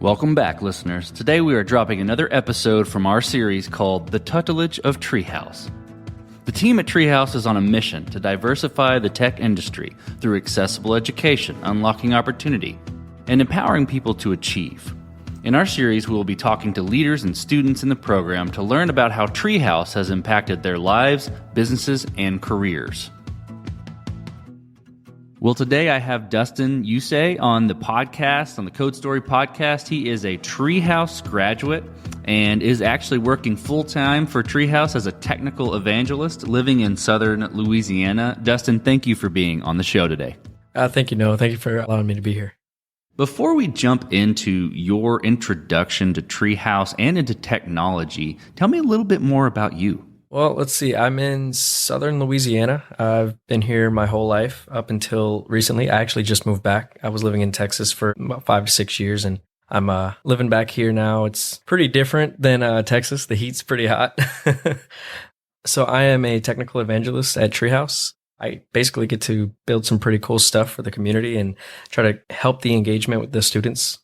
Welcome back, listeners. Today we are dropping another episode from our series called The Tutelage of Treehouse. The team at Treehouse is on a mission to diversify the tech industry through accessible education, unlocking opportunity, and empowering people to achieve. In our series, we will be talking to leaders and students in the program to learn about how Treehouse has impacted their lives, businesses, and careers. Well, today I have Dustin Usey on the podcast, on the Code Story podcast. He is a Treehouse graduate and is actually working full-time for Treehouse as a technical evangelist living in southern Louisiana. Dustin, thank you for being on the show today. Thank you, Noah. Thank you for allowing me to be here. Before we jump into your introduction to Treehouse and into technology, tell me a little bit more about you. Well, let's see. I'm in southern Louisiana. I've been here my whole life up until recently. I actually just moved back. I was living in Texas for about 5 to 6 years, and I'm living back here now. It's pretty different than Texas. The heat's pretty hot. So I am a technical evangelist at Treehouse. I basically get to build some pretty cool stuff for the community and try to help the engagement with the students.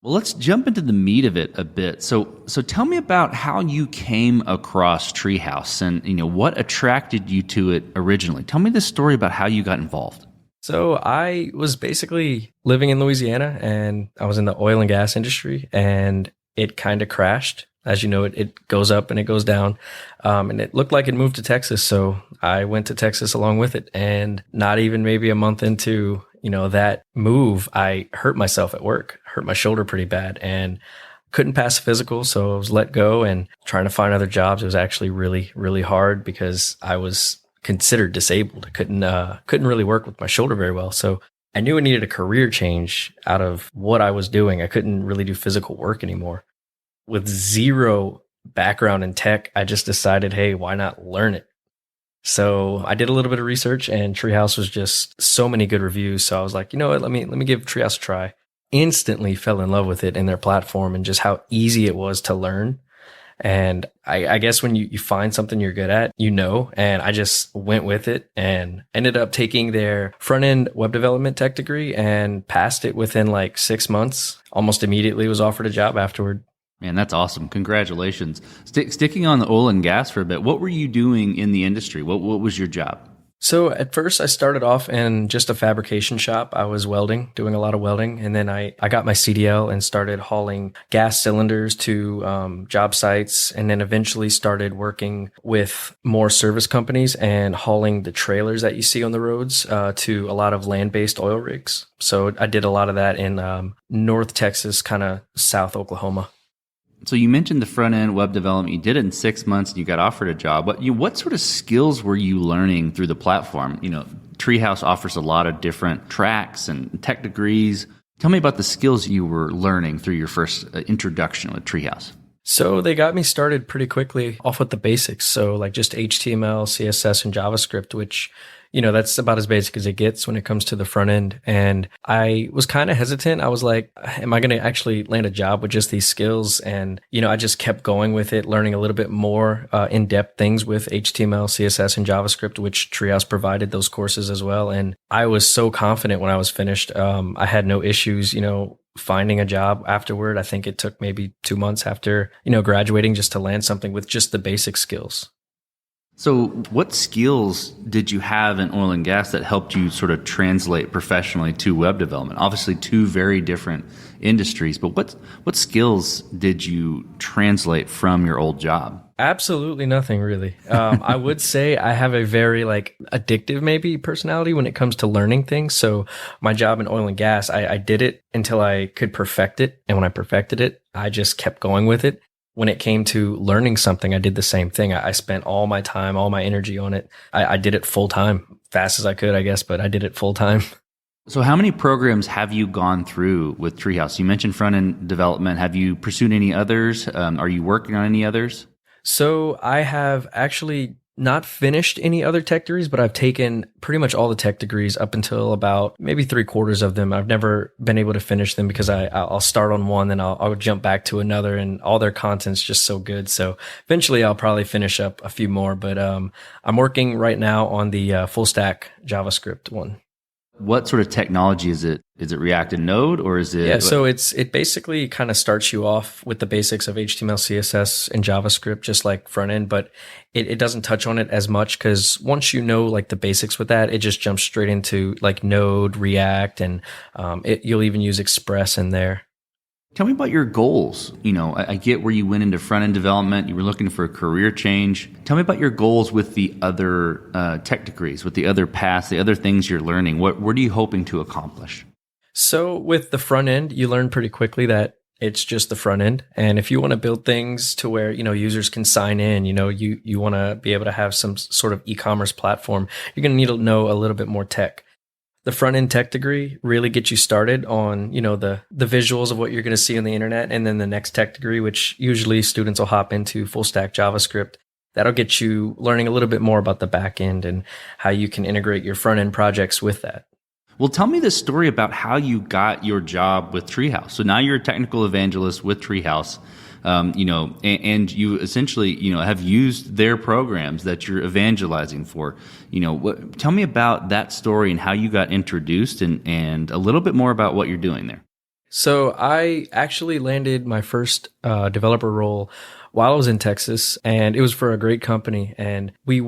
Well, let's jump into the meat of it a bit. So tell me about how you came across Treehouse and what attracted you to it originally. Tell me the story about how you got involved. So I was basically living in Louisiana, and I was in the oil and gas industry, and it kind of crashed. As you know, it goes up and it goes down, and it looked like it moved to Texas. So I went to Texas along with it, and not even maybe a month into that move, I hurt myself at work, hurt my shoulder pretty bad, and couldn't pass a physical. So I was let go, and trying to find other jobs. It was actually really, really hard because I was considered disabled. I couldn't really work with my shoulder very well. So I knew I needed a career change out of what I was doing. I couldn't really do physical work anymore. With zero background in tech, I just decided, hey, why not learn it? So I did a little bit of research, and Treehouse was just so many good reviews. So I was like, you know what, let me give Treehouse a try. Instantly fell in love with it and their platform and just how easy it was to learn. And I guess when you find something you're good at, and I just went with it and ended up taking their front-end web development tech degree and passed it within like 6 months. Almost immediately was offered a job afterward. Man, that's awesome. Congratulations. Sticking on the oil and gas for a bit, what were you doing in the industry? What was your job? So at first I started off in just a fabrication shop. I was welding, doing a lot of welding. And then I got my CDL and started hauling gas cylinders to job sites, and then eventually started working with more service companies and hauling the trailers that you see on the roads to a lot of land-based oil rigs. So I did a lot of that in North Texas, kind of South Oklahoma. So you mentioned the front-end web development. You did it in 6 months and you got offered a job. What sort of skills were you learning through the platform? Treehouse offers a lot of different tracks and tech degrees. Tell me about the skills you were learning through your first introduction with Treehouse. So they got me started pretty quickly off with the basics. So like just HTML, CSS, and JavaScript, which that's about as basic as it gets when it comes to the front end. And I was kind of hesitant. I was like, am I going to actually land a job with just these skills? And, I just kept going with it, learning a little bit more in-depth things with HTML, CSS, and JavaScript, which Treehouse provided those courses as well. And I was so confident when I was finished. I had no issues, finding a job afterward. I think it took maybe 2 months after, graduating just to land something with just the basic skills. So what skills did you have in oil and gas that helped you sort of translate professionally to web development? Obviously, two very different industries, but what skills did you translate from your old job? Absolutely nothing, really. I would say I have a very addictive maybe personality when it comes to learning things. So my job in oil and gas, I did it until I could perfect it. And when I perfected it, I just kept going with it. When it came to learning something, I did the same thing. I spent all my time, all my energy on it. I did it full time, fast as I could, I guess, but I did it full time. So how many programs have you gone through with Treehouse? You mentioned front-end development. Have you pursued any others? Are you working on any others? So I have actually not finished any other tech degrees, but I've taken pretty much all the tech degrees up until about maybe 3/4 of them. I've never been able to finish them because I'll start on one, then I'll jump back to another, and all their content's just so good. So eventually I'll probably finish up a few more, but I'm working right now on the full stack JavaScript one. What sort of technology is it? Is it React and Node, or is it? Yeah, so it basically kind of starts you off with the basics of HTML, CSS, and JavaScript, just like front end, but it doesn't touch on it as much because once you know like the basics with that, it just jumps straight into like Node, React, and you'll even use Express in there. Tell me about your goals. I get where you went into front-end development. You were looking for a career change. Tell me about your goals with the other tech degrees, with the other paths, the other things you're learning. What are you hoping to accomplish? So with the front end, you learn pretty quickly that it's just the front end. And if you want to build things to where, users can sign in, you want to be able to have some sort of e-commerce platform, you're going to need to know a little bit more tech. The front end tech degree really gets you started on, the visuals of what you're going to see on the internet. And then the next tech degree, which usually students will hop into, full stack JavaScript, that'll get you learning a little bit more about the back end and how you can integrate your front end projects with that. Well, tell me the story about how you got your job with Treehouse. So now you're a technical evangelist with Treehouse. And you essentially, have used their programs that you're evangelizing for. Tell me about that story and how you got introduced and a little bit more about what you're doing there. So I actually landed my first developer role while I was in Texas, and it was for a great company. And it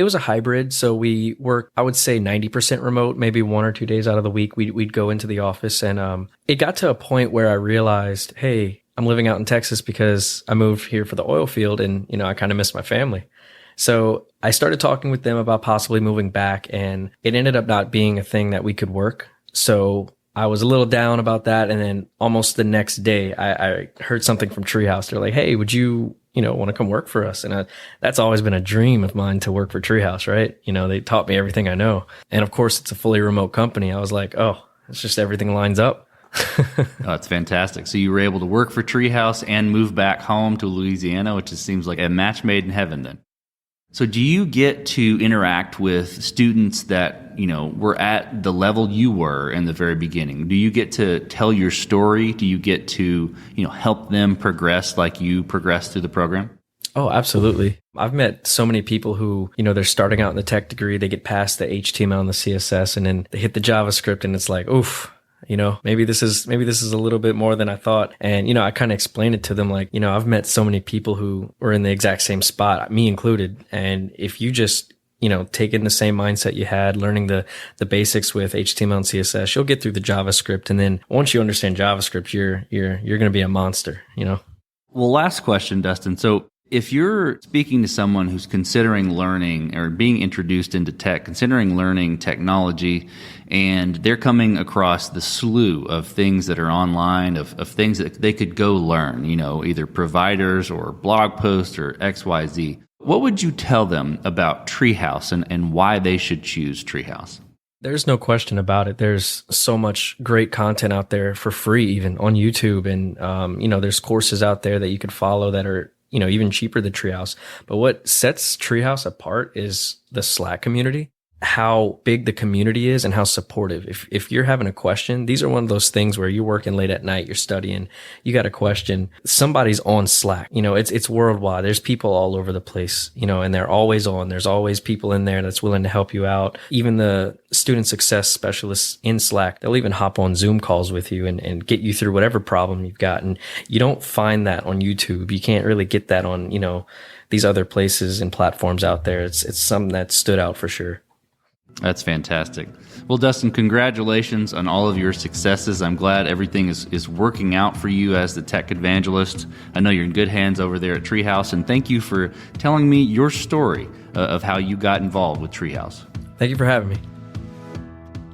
was a hybrid. So we worked, I would say 90% remote, maybe 1 or 2 days out of the week. We'd go into the office, and it got to a point where I realized, hey, I'm living out in Texas because I moved here for the oil field, and, I kind of miss my family. So I started talking with them about possibly moving back, and it ended up not being a thing that we could work. So I was a little down about that. And then almost the next day, I heard something from Treehouse. They're like, hey, would you, want to come work for us? And that's always been a dream of mine to work for Treehouse, right? They taught me everything I know. And of course, it's a fully remote company. I was like, oh, it's just everything lines up. Oh, that's fantastic. So you were able to work for Treehouse and move back home to Louisiana, which just seems like a match made in heaven then. So do you get to interact with students that, were at the level you were in the very beginning? Do you get to tell your story? Do you get to, help them progress like you progressed through the program? Oh, absolutely. I've met so many people who, they're starting out in the tech degree, they get past the HTML and the CSS, and then they hit the JavaScript, and it's like, oof. Maybe this is a little bit more than I thought. And, I kind of explained it to them like, I've met so many people who were in the exact same spot, me included. And if you just, take in the same mindset you had, learning the basics with HTML and CSS, you'll get through the JavaScript. And then once you understand JavaScript, you're going to be a monster, Well, last question, Dustin. So if you're speaking to someone who's considering learning or being introduced into tech, considering learning technology, and they're coming across the slew of things that are online, of things that they could go learn, either providers or blog posts or XYZ, what would you tell them about Treehouse and why they should choose Treehouse? There's no question about it. There's so much great content out there for free, even on YouTube. And, there's courses out there that you could follow that are even cheaper than Treehouse. But what sets Treehouse apart is the Slack community, how big the community is and how supportive. If you're having a question, these are one of those things where you're working late at night, you're studying, you got a question, somebody's on Slack. It's worldwide. There's people all over the place, and they're always on. There's always people in there that's willing to help you out. Even the student success specialists in Slack, they'll even hop on Zoom calls with you and get you through whatever problem you've got. And you don't find that on YouTube. You can't really get that on, these other places and platforms out there. It's something that stood out for sure. That's fantastic. Well, Dustin, congratulations on all of your successes. I'm glad everything is working out for you as the tech evangelist. I know you're in good hands over there at Treehouse, and thank you for telling me your story of how you got involved with Treehouse. Thank you for having me.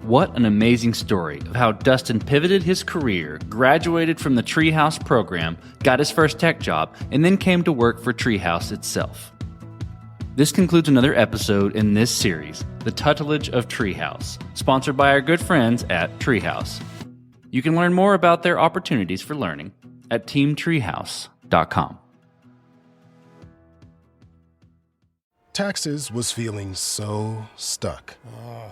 What an amazing story of how Dustin pivoted his career, graduated from the Treehouse program, got his first tech job, and then came to work for Treehouse itself. This concludes another episode in this series, The Tutelage of Treehouse, sponsored by our good friends at Treehouse. You can learn more about their opportunities for learning at teamtreehouse.com. Taxes was feeling so stuck.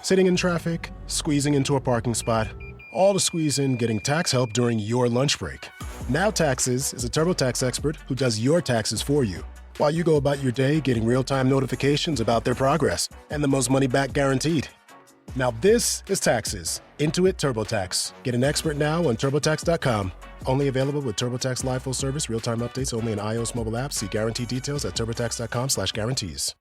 Sitting in traffic, squeezing into a parking spot, all to squeeze in getting tax help during your lunch break. Now Taxes is a TurboTax expert who does your taxes for you, while you go about your day getting real-time notifications about their progress and the most money back guaranteed. Now this is taxes. Intuit TurboTax. Get an expert now on TurboTax.com. Only available with TurboTax Live Full Service, real-time updates only in iOS mobile apps. See guarantee details at TurboTax.com/guarantees.